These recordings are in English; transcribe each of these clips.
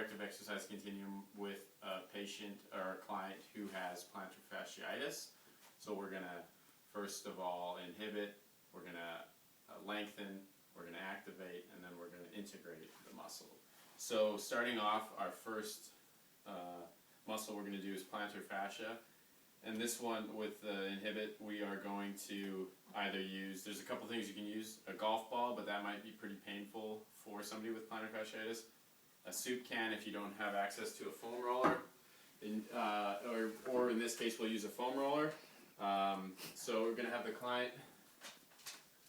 corrective exercise continuum with a patient or a client who has plantar fasciitis. So we're going to first of all inhibit, we're going to lengthen, we're going to activate, and then we're going to integrate the muscle. So starting off, our first muscle we're going to do is plantar fascia. And this one with the inhibit, we are going to either use, there's a couple things you can use, a golf ball, but that might be pretty painful for somebody with plantar fasciitis. A soup can if you don't have access to a foam roller, or in this case we'll use a foam roller. So we're going to have the client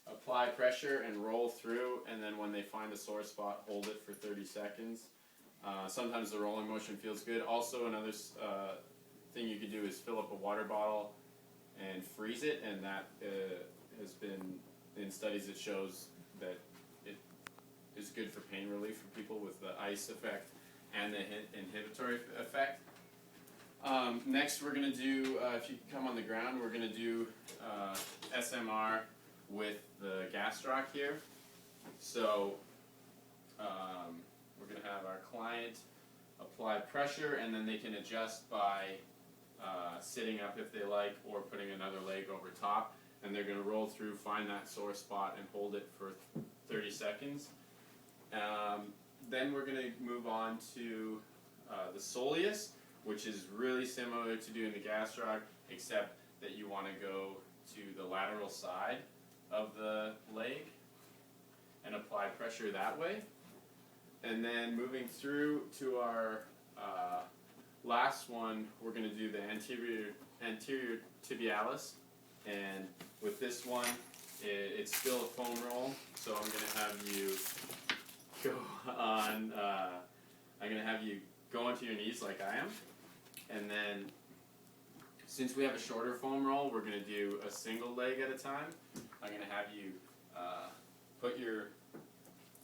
apply pressure and roll through, and then when they find a sore spot, hold it for 30 seconds. Sometimes the rolling motion feels good. Also, another thing you could do is fill up a water bottle and freeze it, and that has been, in studies it shows that it is good for pain relief for people with the ice effect and the inhibitory effect. Next we're going to do, if you come on the ground, we're going to do SMR with the gastroc here. So we're going to have our client apply pressure, and then they can adjust by sitting up if they like, or putting another leg over top, and they're going to roll through, find that sore spot, and hold it for 30 seconds. Then we're going to move on to the soleus, which is really similar to doing the gastroc, except that you want to go to the lateral side of the leg and apply pressure that way. And then moving through to our last one, we're going to do the anterior tibialis, and with this one, it's still a foam roll. So I'm going to have you go on. I'm going to have you go onto your knees like I am, and then since we have a shorter foam roll, we're going to do a single leg at a time. I'm going to have you put your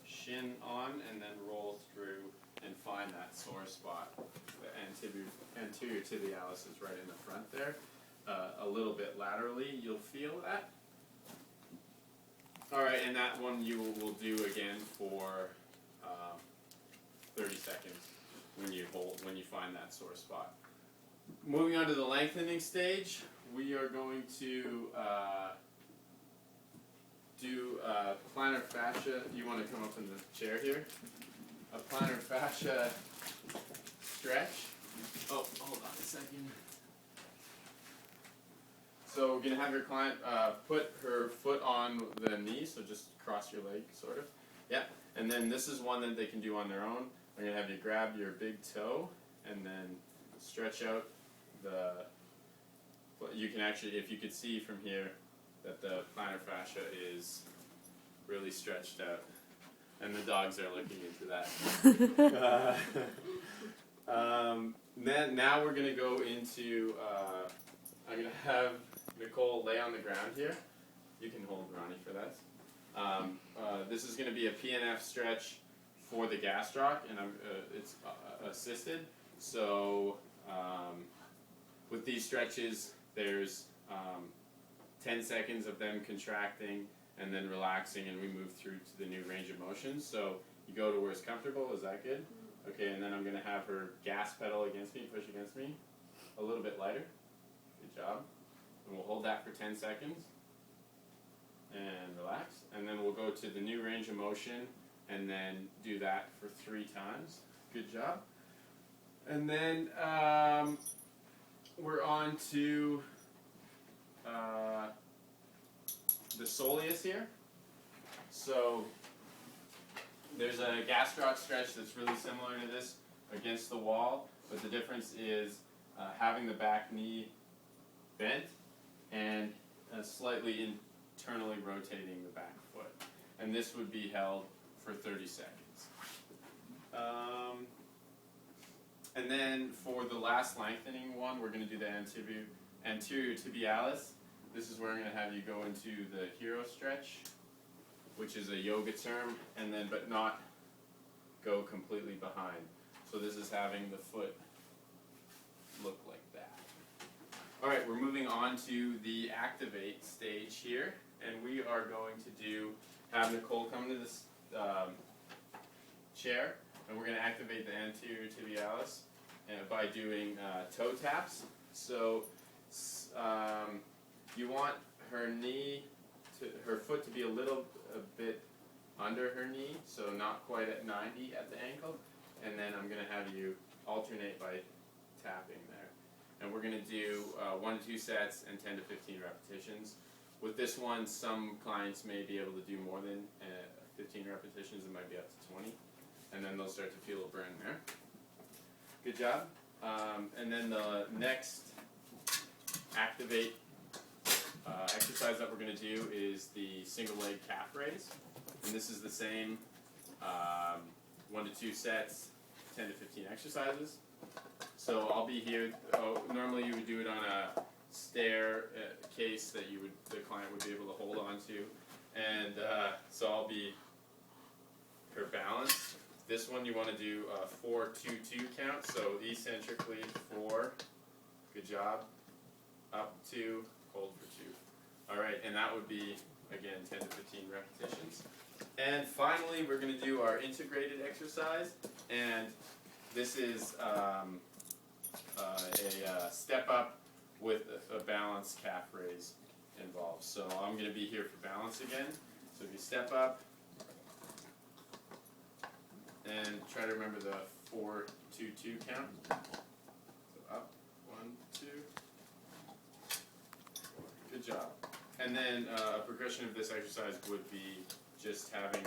shin on and then roll through and find that sore spot. The anterior tibialis is right in the front there. A little bit laterally, you'll feel that. Alright, and that one you will do again for 30 seconds when you find that sore spot. Moving on to the lengthening stage, we are going to do plantar fascia. You want to come up in the chair here? A plantar fascia stretch. Oh, hold on a second. So we're going to have your client put her foot on the knee, so just cross your leg, sort of. Yeah, and then this is one that they can do on their own. I'm going to have you grab your big toe and then stretch out the, you can actually, if you could see from here, that the plantar fascia is really stretched out, and the dogs are looking into that. Then now we're going to go into, I'm going to have Nicole lay on the ground here. You can hold Ronnie for that. This is going to be a PNF stretch for the gastroc, and it's assisted. So with these stretches, there's 10 seconds of them contracting and then relaxing, and we move through to the new range of motion. So you go to where it's comfortable. Is that good? Okay, and then I'm going to have her gas pedal against me, push against me, a little bit lighter. Good job. And we'll hold that for 10 seconds and relax. And then we'll go to the new range of motion and then do that for 3 times. Good job. And then we're on to the soleus here. So there's a gastroc stretch that's really similar to this against the wall, but the difference is having the back knee bent and slightly internally rotating the back foot. And this would be held for 30 seconds. And then for the last lengthening one, we're going to do the anterior tibialis. This is where I'm going to have you go into the hero stretch, which is a yoga term, and then but not go completely behind. So this is having the foot look like that. All right, we're moving on to the activate stage here, and we are going to have Nicole come to this chair, and we're going to activate the anterior tibialis by doing toe taps. So you want her her foot to be a bit under her knee, so not quite at 90 at the ankle, and then I'm going to have you alternate by tapping there. And we're going to do 1 to 2 sets and 10 to 15 repetitions. With this one, some clients may be able to do more than 15 repetitions. It might be up to 20, and then they'll start to feel a burn there. Good job. And then the next activate exercise that we're going to do is the single leg calf raise, and this is the same 1 to 2 sets, 10 to 15 exercises. So I'll be here. Normally you would do it on a stair case that the client would be able to hold on to, and so I'll be her balance. This one you want to do 4-2-2 count, so eccentrically 4, good job, up 2, hold for 2. Alright, and that would be, again, 10 to 15 repetitions. And finally, we're going to do our integrated exercise, and this is a step up with a balanced calf raise involved. So I'm going to be here for balance again. So if you step up, and try to remember the 4-2-2 count. So up, 1, 2, 4. Good job. And then a progression of this exercise would be just having